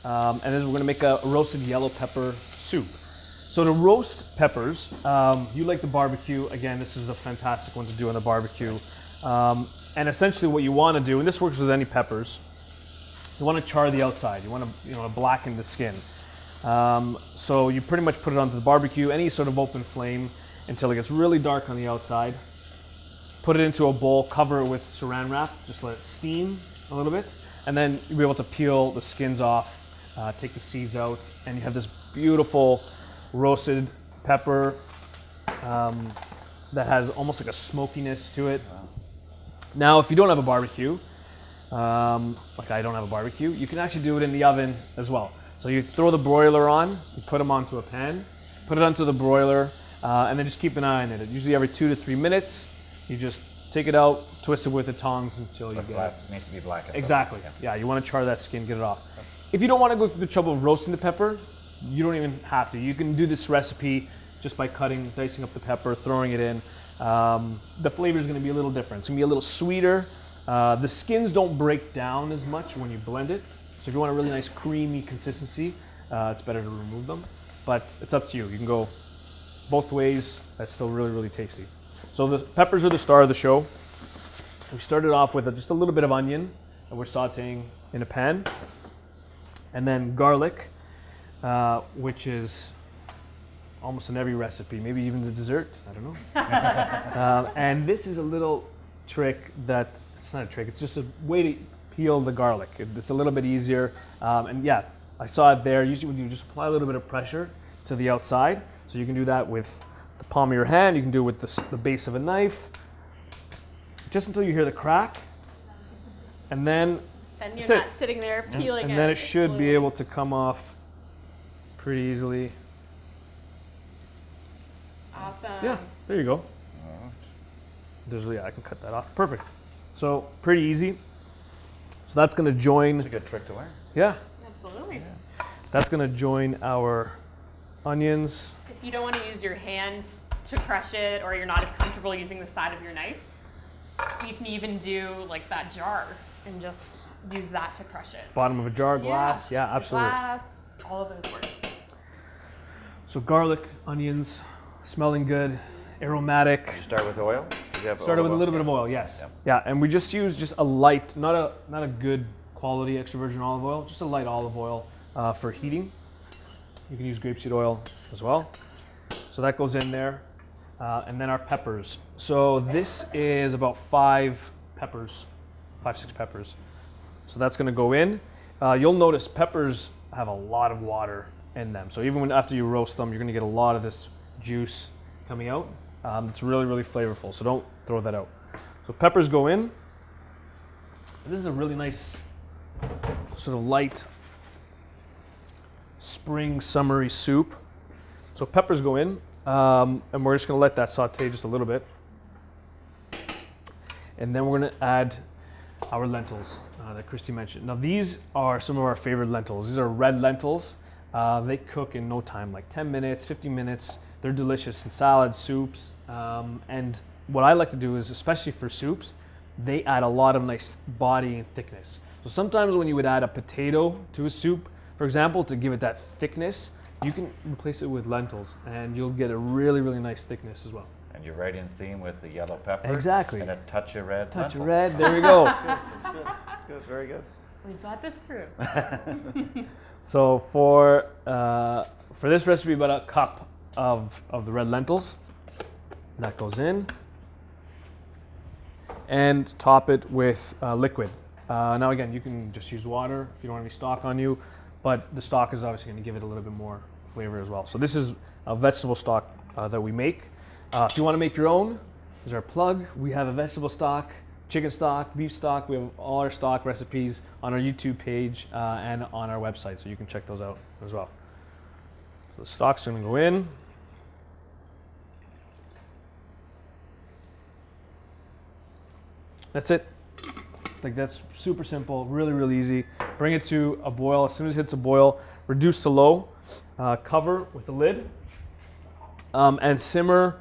and then we're gonna make a roasted yellow pepper soup. So to roast peppers, you like the barbecue. Again, this is a fantastic one to do on the barbecue. And essentially what you wanna do, and this works with any peppers, you wanna char the outside. You wanna blacken the skin. So you pretty much put it onto the barbecue, any sort of open flame, until it gets really dark on the outside. Put it into a bowl, cover it with saran wrap, just let it steam a little bit, and then you'll be able to peel the skins off, take the seeds out, and you have this beautiful roasted pepper that has almost like a smokiness to it. Now, if you don't have a barbecue, like I don't have a barbecue, you can actually do it in the oven as well. So you throw the broiler on, you put them onto a pan, put it onto the broiler, and then just keep an eye on it. Usually every 2 to 3 minutes, you just take it out, twist it with the tongs until you get it. It needs to be black. Exactly. Yeah, you want to char that skin, get it off. If you don't want to go through the trouble of roasting the pepper, you don't even have to. You can do this recipe just by dicing up the pepper, throwing it in. The flavor is going to be a little different. It's going to be a little sweeter. The skins don't break down as much when you blend it. So if you want a really nice creamy consistency, it's better to remove them. But it's up to you. You can go both ways. That's still really, really tasty. So the peppers are the star of the show. We started off with just a little bit of onion that we're sauteing in a pan. And then garlic, which is almost in every recipe, maybe even the dessert, I don't know. And this is a little trick it's not a trick, it's just a way to peel the garlic. It's a little bit easier. And yeah, I saw it there. Usually when you just apply a little bit of pressure to the outside, so you can do that with the palm of your hand, you can do it with the base of a knife, just until you hear the crack. And then you're not sitting there peeling it. And then it should be able to come off pretty easily. Awesome. Yeah, there you go. I can cut that off. Perfect. So pretty easy. So that's going to join. It's a good trick to learn. Yeah. Absolutely. Yeah. That's going to join our onions. If you don't want to use your hand to crush it, or you're not as comfortable using the side of your knife, you can even do like that jar and just use that to crush it. Bottom of a jar, glass. Yeah, absolutely. Glass, all of those work. So garlic, onions, smelling good, aromatic. You start with oil? Started with a little bit of oil, yes. Yeah, and we just use just a light, not a good quality extra virgin olive oil, just a light olive oil for heating. You can use grapeseed oil as well. So that goes in there. And then our peppers. So this is about 5, 6 peppers. So that's going to go in. You'll notice peppers have a lot of water in them. So even after you roast them, you're going to get a lot of this juice coming out. It's really, really flavorful. So don't throw that out. So peppers go in. And this is a really nice sort of light spring summery soup. So peppers go in. And we're just going to let that saute just a little bit. And then we're going to add our lentils that Christy mentioned. Now these are some of our favorite lentils. These are red lentils. They cook in no time, like 10 minutes, 15 minutes. They're delicious in salads, soups. And what I like to do is, especially for soups, they add a lot of nice body and thickness. So sometimes when you would add a potato to a soup, for example, to give it that thickness, you can replace it with lentils and you'll get a really, really nice thickness as well. And you're right in theme with the yellow pepper. Exactly. And a touch of red. Touch of red, there we go. That's good. That's good. Very good. We've got this through. So for this recipe, about a cup of the red lentils. That goes in. And top it with liquid. Now again, you can just use water if you don't have any stock on you, but the stock is obviously going to give it a little bit more flavor as well. So this is a vegetable stock that we make. If you want to make your own, there's our plug. We have a vegetable stock, chicken stock, beef stock. We have all our stock recipes on our YouTube page and on our website, so you can check those out as well. So the stock's going to go in. That's it. Like, that's super simple, really, really easy. Bring it to a boil. As soon as it hits a boil, reduce to low, cover with a lid, and simmer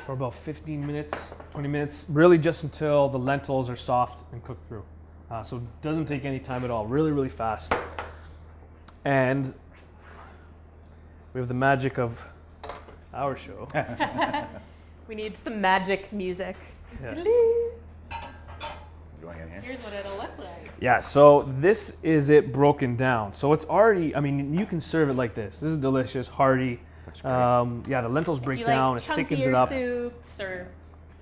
for about 15 minutes, 20 minutes, really just until the lentils are soft and cooked through. So it doesn't take any time at all, really, really fast. And we have the magic of our show. We need some magic music. Yeah. Going in here. Here's what it'll look like. Yeah, so this is it broken down. So it's already, I mean, you can serve it like this. This is delicious, hearty. Looks great. Yeah, the lentils break If you down, like it thickens it chunkier up. soups, or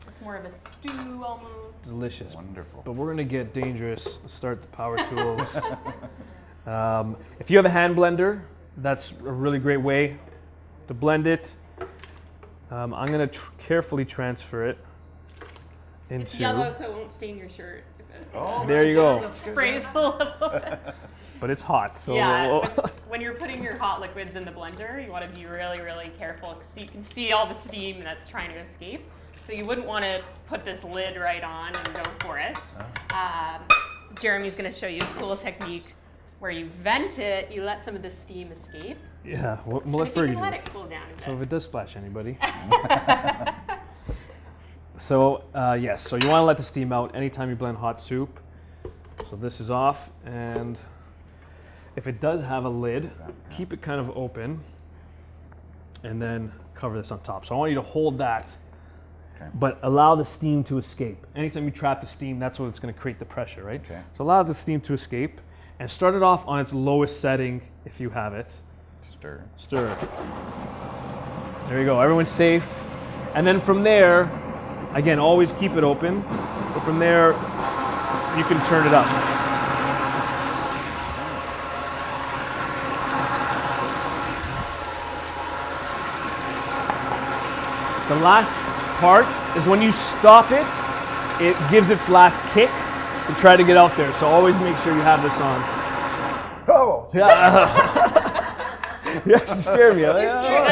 it's more of a stew almost. Delicious. Wonderful. But we're gonna get dangerous. Start the power tools. If you have a hand blender, that's a really great way to blend it. I'm gonna carefully transfer it into. It's yellow, so it won't stain your shirt. Oh, There you go. Sprays a little bit. But it's hot, so Yeah, when you're putting your hot liquids in the blender, you want to be really, really careful because you can see all the steam that's trying to escape. So you wouldn't want to put this lid right on and go for it. Jeremy's going to show you a cool technique where you vent it, you let some of the steam escape. yeah, we'll And let if you Fergie can do let it. it cool down a bit. So if it does splash anybody. So yes, so you want to let the steam out anytime you blend hot soup. So this is off, and if it does have a lid, keep it kind of open, and then cover this on top. So I want you to hold that, Okay. but allow the steam to escape. Anytime you trap the steam, that's what it's going to create the pressure, right? Okay. So allow the steam to escape, and start it off on its lowest setting if you have it. Stir. Stir. There you go. Everyone's safe. And then from there, again, always keep it open. But from there, you can turn it up. The last part is when you stop it, it gives its last kick to try to get out there. So always make sure you have this on. Oh! Yeah. You actually scared me. You're scared, I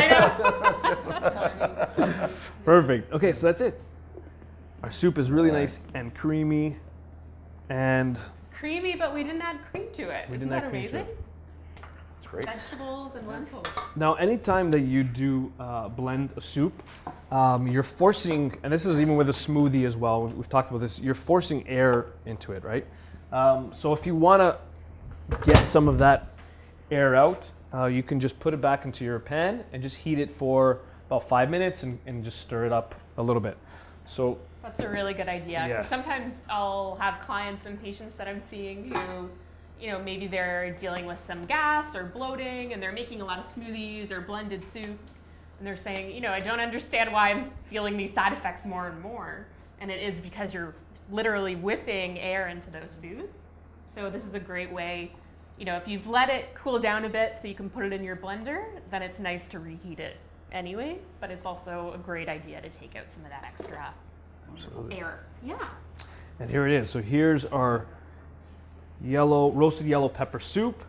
know. Perfect. Okay, so that's it. Our soup is really nice and creamy, and Creamy, but we didn't add cream to it. We Isn't didn't that add cream to amazing? it. It's great. Vegetables and lentils. now anytime that you do blend a soup, you're forcing, and this is even with a smoothie as well. We've talked about this. You're forcing air into it, right? So if you want to get some of that air out, you can just put it back into your pan and just heat it for about 5 minutes and just stir it up a little bit. So That's a really good idea. 'Cause Yeah. sometimes I'll have clients and patients that I'm seeing who, you know, maybe they're dealing with some gas or bloating and they're making a lot of smoothies or blended soups. And they're saying, you know, I don't understand why I'm feeling these side effects more and more. And it is because you're literally whipping air into those foods. So this is a great way, you know, if you've let it cool down a bit so you can put it in your blender, then it's nice to reheat it anyway. But it's also a great idea to take out some of that extra air. Yeah. And here it is. So here's our roasted yellow pepper soup.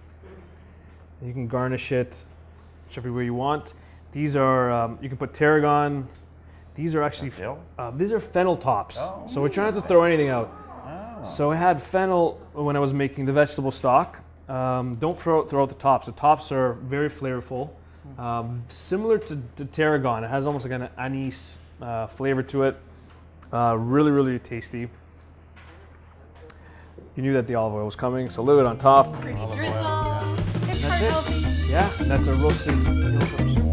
You can garnish it whichever way you want. These are, you can put tarragon. These are actually, Dill? these are fennel tops. Oh. So we're trying not to throw anything out. Oh. So I had fennel when I was making the vegetable stock. Don't throw out the tops. The tops are very flavorful. Similar to tarragon. It has almost like an anise flavor to it. Really, really tasty. You knew that the olive oil was coming, so a little bit on top. Pretty drizzle. It's That's heart it. healthy. Yeah, and that's a roasted yellow pepper soup.